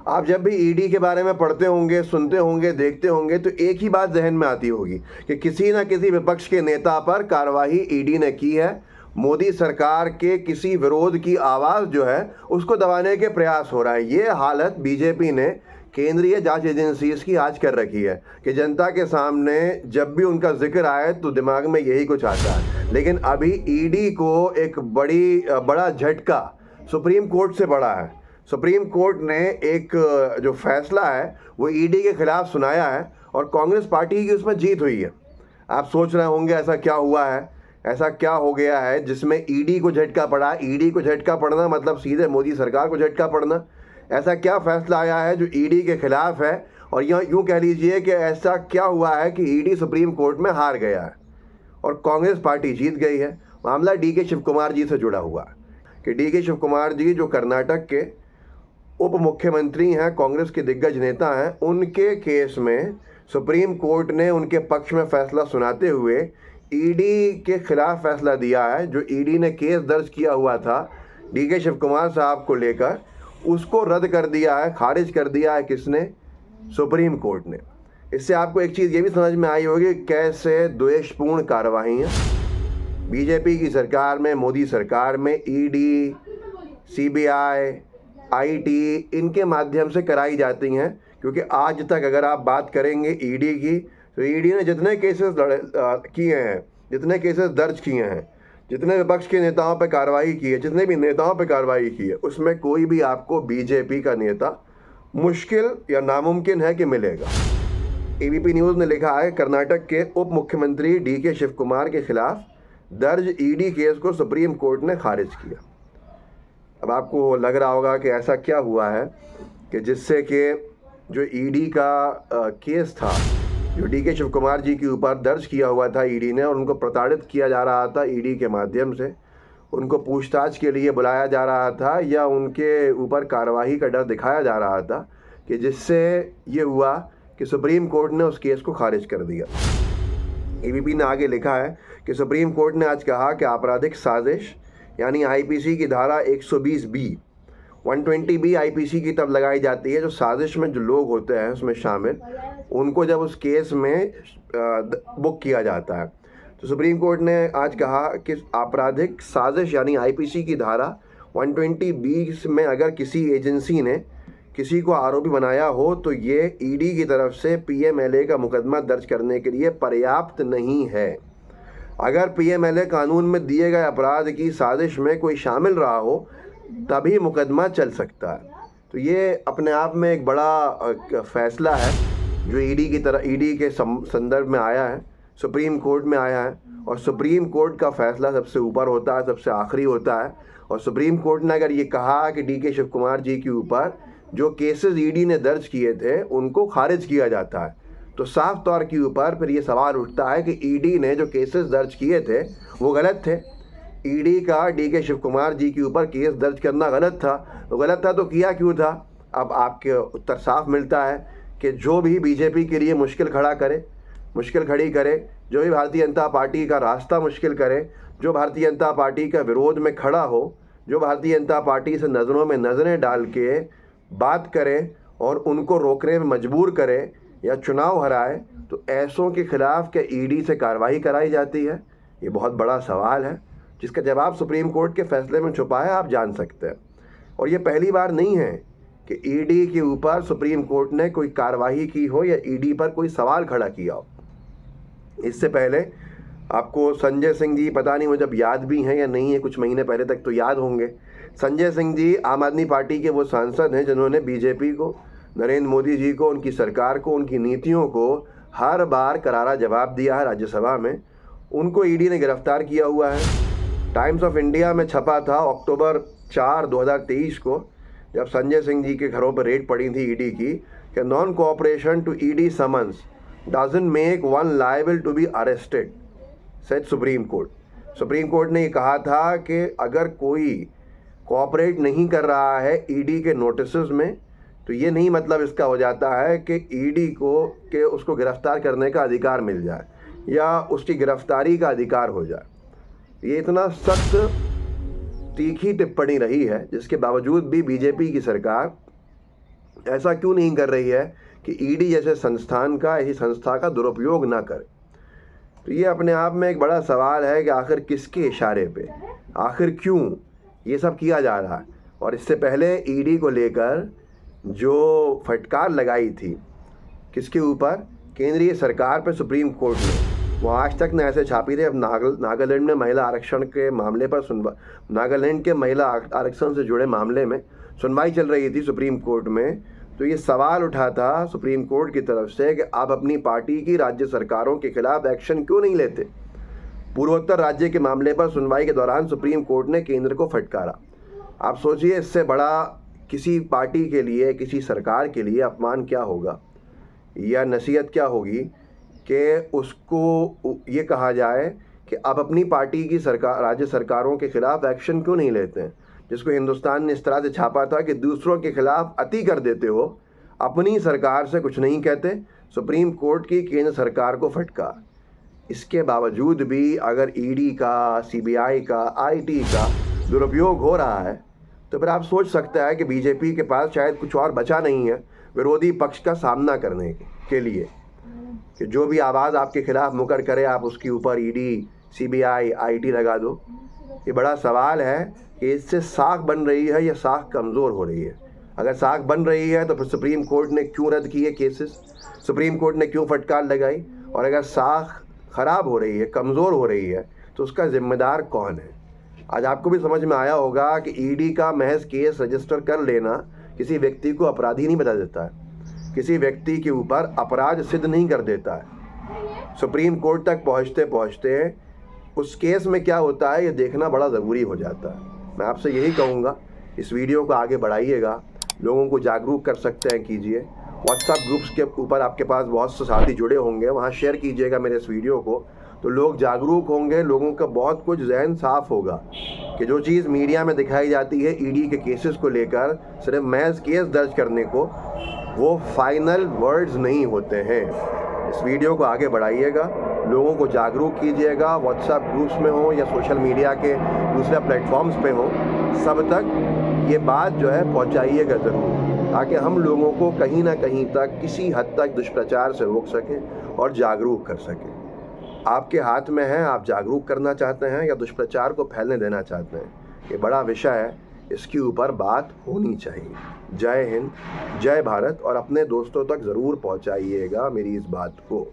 आप जब भी ईडी के बारे में पढ़ते होंगे, सुनते होंगे, देखते होंगे तो एक ही बात जहन में आती होगी कि किसी न किसी विपक्ष के नेता पर कार्रवाई ईडी ने की है। मोदी सरकार के किसी विरोध की आवाज़ जो है उसको दबाने के प्रयास हो रहा है। ये हालत बीजेपी ने केंद्रीय जांच एजेंसीज की आज कर रखी है कि जनता के सामने जब भी उनका जिक्र आए तो दिमाग में यही कुछ आता है। लेकिन अभी ईडी को एक बड़ा झटका सुप्रीम कोर्ट से पड़ा है। सुप्रीम कोर्ट ने एक जो फैसला है वो ईडी के खिलाफ सुनाया है और कांग्रेस पार्टी की उसमें जीत हुई है। आप सोच रहे होंगे ऐसा क्या हुआ है, ऐसा क्या हो गया है जिसमें ईडी को झटका पड़ा। ईडी को झटका पड़ना मतलब सीधे मोदी सरकार को झटका पड़ना। ऐसा क्या फैसला आया है जो ईडी के खिलाफ है, और यूँ कह लीजिए कि ऐसा क्या हुआ है कि ईडी सुप्रीम कोर्ट में हार गया है और कांग्रेस पार्टी जीत गई है। मामला डीके शिव कुमार जी से जुड़ा हुआ है कि डीके शिव कुमार जी जो कर्नाटक के उप मुख्यमंत्री हैं, कांग्रेस के दिग्गज नेता हैं, उनके केस में सुप्रीम कोर्ट ने उनके पक्ष में फैसला सुनाते हुए ईडी के खिलाफ फैसला दिया है। जो ईडी ने केस दर्ज किया हुआ था डीके शिव कुमार साहब को लेकर, उसको रद्द कर दिया है, खारिज कर दिया है। किसने? सुप्रीम कोर्ट ने। इससे आपको एक चीज़ ये भी समझ में आई होगी कैसे द्वेषपूर्ण कार्रवाइयाँ बीजेपी की सरकार में, मोदी सरकार में ईडी, सीबीआई, आईटी इनके माध्यम से कराई जाती हैं। क्योंकि आज तक अगर आप बात करेंगे ईडी की, तो ईडी ने जितने केसेस किए हैं, जितने केसेस दर्ज किए हैं, जितने विपक्ष के नेताओं पर कार्रवाई की है, जितने भी नेताओं पर कार्रवाई की है, उसमें कोई भी आपको बीजेपी का नेता मुश्किल या नामुमकिन है कि मिलेगा। एबीपी न्यूज़ ने लिखा है कर्नाटक के उप मुख्यमंत्री डीके शिव कुमार के खिलाफ दर्ज ईडी केस को सुप्रीम कोर्ट ने खारिज किया। अब आपको लग रहा होगा कि ऐसा क्या हुआ है कि जिससे कि जो ईडी का केस था, जो डीके शिव कुमार जी के ऊपर दर्ज किया हुआ था ईडी ने, और उनको प्रताड़ित किया जा रहा था ईडी के माध्यम से, उनको पूछताछ के लिए बुलाया जा रहा था या उनके ऊपर कार्रवाई का डर दिखाया जा रहा था, कि जिससे ये हुआ कि सुप्रीम कोर्ट ने उस केस को खारिज कर दिया। एबीपी ने आगे लिखा है कि सुप्रीम कोर्ट ने आज कहा कि आपराधिक साजिश यानी आईपीसी की धारा 120B 120B आईपीसी की तब लगाई जाती है जो साजिश में जो लोग होते हैं उसमें शामिल, उनको जब उस केस में बुक किया जाता है। तो सुप्रीम कोर्ट ने आज कहा कि आपराधिक साजिश यानी आईपीसी की धारा 120B में अगर किसी एजेंसी ने किसी को आरोपी बनाया हो तो ये ईडी की तरफ से पीएमएलए का मुकदमा दर्ज करने के लिए पर्याप्त नहीं है। अगर पीएमएलए कानून में दिए गए अपराध की साजिश में कोई शामिल रहा हो तभी मुकदमा चल सकता है। तो ये अपने आप में एक बड़ा फैसला है जो ईडी के संदर्भ में आया है, सुप्रीम कोर्ट में आया है, और सुप्रीम कोर्ट का फैसला सबसे ऊपर होता है, सबसे आखिरी होता है। और सुप्रीम कोर्ट ने अगर ये कहा कि डीके शिव कुमार जी के ऊपर जो केसेस ईडी ने दर्ज किए थे उनको खारिज किया जाता है, तो साफ तौर के ऊपर फिर ये सवाल उठता है कि ईडी ने जो केसेस दर्ज किए थे वो गलत थे। ईडी का डीके शिव कुमार जी के ऊपर केस दर्ज करना गलत था, तो गलत था तो किया क्यों था? अब आपके उत्तर साफ मिलता है कि जो भी बीजेपी के लिए मुश्किल खड़ी करे, जो भी भारतीय जनता पार्टी का रास्ता मुश्किल करे, जो भारतीय जनता पार्टी का विरोध में खड़ा हो, जो भारतीय जनता पार्टी से नज़रों में नज़रें डाल के बात करे और उनको रोकने में मजबूर करे या चुनाव हराए, तो ऐसों के खिलाफ क्या ईडी से कार्रवाई कराई जाती है? ये बहुत बड़ा सवाल है जिसका जवाब सुप्रीम कोर्ट के फैसले में छुपा है, आप जान सकते हैं। और ये पहली बार नहीं है कि ईडी के ऊपर सुप्रीम कोर्ट ने कोई कार्रवाई की हो या ईडी पर कोई सवाल खड़ा किया हो। इससे पहले आपको संजय सिंह जी, पता नहीं मुझे अब याद भी हैं या नहीं है, कुछ महीने पहले तक तो याद होंगे। संजय सिंह जी आम आदमी पार्टी के वो सांसद हैं जिन्होंने बीजेपी को, नरेंद्र मोदी जी को, उनकी सरकार को, उनकी नीतियों को हर बार करारा जवाब दिया है राज्यसभा में। उनको ईडी ने गिरफ्तार किया हुआ है। टाइम्स ऑफ इंडिया में छपा था अक्टूबर 4, 2023 को, जब संजय सिंह जी के घरों पर रेड पड़ी थी ईडी की, कि non cooperation to ED summons doesn't make one liable to be arrested, said Supreme Court. Supreme Court ने ये कहा था कि अगर कोई कोऑपरेट नहीं कर रहा है ईडी के नोटिसेस में, तो ये नहीं मतलब इसका हो जाता है कि ईडी को कि उसको गिरफ्तार करने का अधिकार मिल जाए या उसकी गिरफ्तारी का अधिकार हो जाए। ये इतना सख्त तीखी टिप्पणी रही है जिसके बावजूद भी बीजेपी की सरकार ऐसा क्यों नहीं कर रही है कि ईडी जैसे संस्थान का, ऐसी संस्था का दुरुपयोग ना करे। तो ये अपने आप में एक बड़ा सवाल है कि आखिर किसके इशारे पे, आखिर क्यों ये सब किया जा रहा है। और इससे पहले ईडी को लेकर जो फटकार लगाई थी किसके ऊपर, केंद्रीय सरकार पे सुप्रीम कोर्ट ने, वो आज तक न ऐसे छापी थे। अब नागालैंड में महिला आरक्षण के मामले पर नागालैंड के महिला आरक्षण से जुड़े मामले में सुनवाई चल रही थी सुप्रीम कोर्ट में। तो ये सवाल उठा था सुप्रीम कोर्ट की तरफ से कि आप अपनी पार्टी की राज्य सरकारों के खिलाफ एक्शन क्यों नहीं लेते। पूर्वोत्तर राज्य के मामले पर सुनवाई के दौरान सुप्रीम कोर्ट ने केंद्र को फटकारा। आप सोचिए इससे बड़ा किसी पार्टी के लिए, किसी सरकार के लिए अपमान क्या होगा या नसीहत क्या होगी कि उसको ये कहा जाए कि आप अपनी पार्टी की सरकार, राज्य सरकारों के खिलाफ एक्शन क्यों नहीं लेते हैं। जिसको हिंदुस्तान ने इस तरह से छापा था कि दूसरों के खिलाफ अति कर देते हो, अपनी सरकार से कुछ नहीं कहते। सुप्रीम कोर्ट की केंद्र सरकार को फटकार। इसके बावजूद भी अगर ईडी का, सीबीआई का, आईटी का दुरुपयोग हो रहा है तो फिर आप सोच सकते हैं कि बीजेपी के पास शायद कुछ और बचा नहीं है विरोधी पक्ष का सामना करने के लिए, कि जो भी आवाज़ आपके खिलाफ मुकर करे आप उसके ऊपर ईडी, सीबीआई, आईटी लगा दो। ये बड़ा सवाल है कि इससे साख बन रही है या साख कमज़ोर हो रही है। अगर साख बन रही है तो फिर सुप्रीम कोर्ट ने क्यों रद्द किए केसेस, सुप्रीम कोर्ट ने क्यों फटकार लगाई। और अगर साख ख़राब हो रही है, कमज़ोर हो रही है, तो उसका ज़िम्मेदार कौन है। आज आपको भी समझ में आया होगा कि ईडी का महज केस रजिस्टर कर लेना किसी व्यक्ति को अपराधी नहीं बता देता है, किसी व्यक्ति के ऊपर अपराध सिद्ध नहीं कर देता है। सुप्रीम कोर्ट तक पहुंचते पहुंचते उस केस में क्या होता है ये देखना बड़ा ज़रूरी हो जाता है। मैं आपसे यही कहूँगा, इस वीडियो को आगे बढ़ाइएगा, लोगों को जागरूक कर सकते हैं कीजिए। व्हाट्सएप ग्रुप्स के ऊपर आपके पास बहुत से साथी जुड़े होंगे, वहाँ शेयर कीजिएगा मेरे इस वीडियो को, तो लोग जागरूक होंगे, लोगों का बहुत कुछ जहन साफ होगा कि जो चीज़ मीडिया में दिखाई जाती है ईडी के केसेस को लेकर, सिर्फ महज केस दर्ज करने को, वो फाइनल वर्ड्स नहीं होते हैं। इस वीडियो को आगे बढ़ाइएगा, लोगों को जागरूक कीजिएगा, व्हाट्सएप ग्रुप्स में हो या सोशल मीडिया के दूसरे प्लेटफॉर्म्स पे हो, सब तक ये बात जो है पहुंचाइएगा ज़रूर, ताकि हम लोगों को कहीं ना कहीं तक, किसी हद तक दुष्प्रचार से रोक सकें और जागरूक कर सकें। आपके हाथ में है, आप जागरूक करना चाहते हैं या दुष्प्रचार को फैलने देना चाहते हैं। ये बड़ा विषय है, इसके ऊपर बात होनी चाहिए। जय हिंद, जय भारत, और अपने दोस्तों तक ज़रूर पहुंचाइएगा मेरी इस बात को।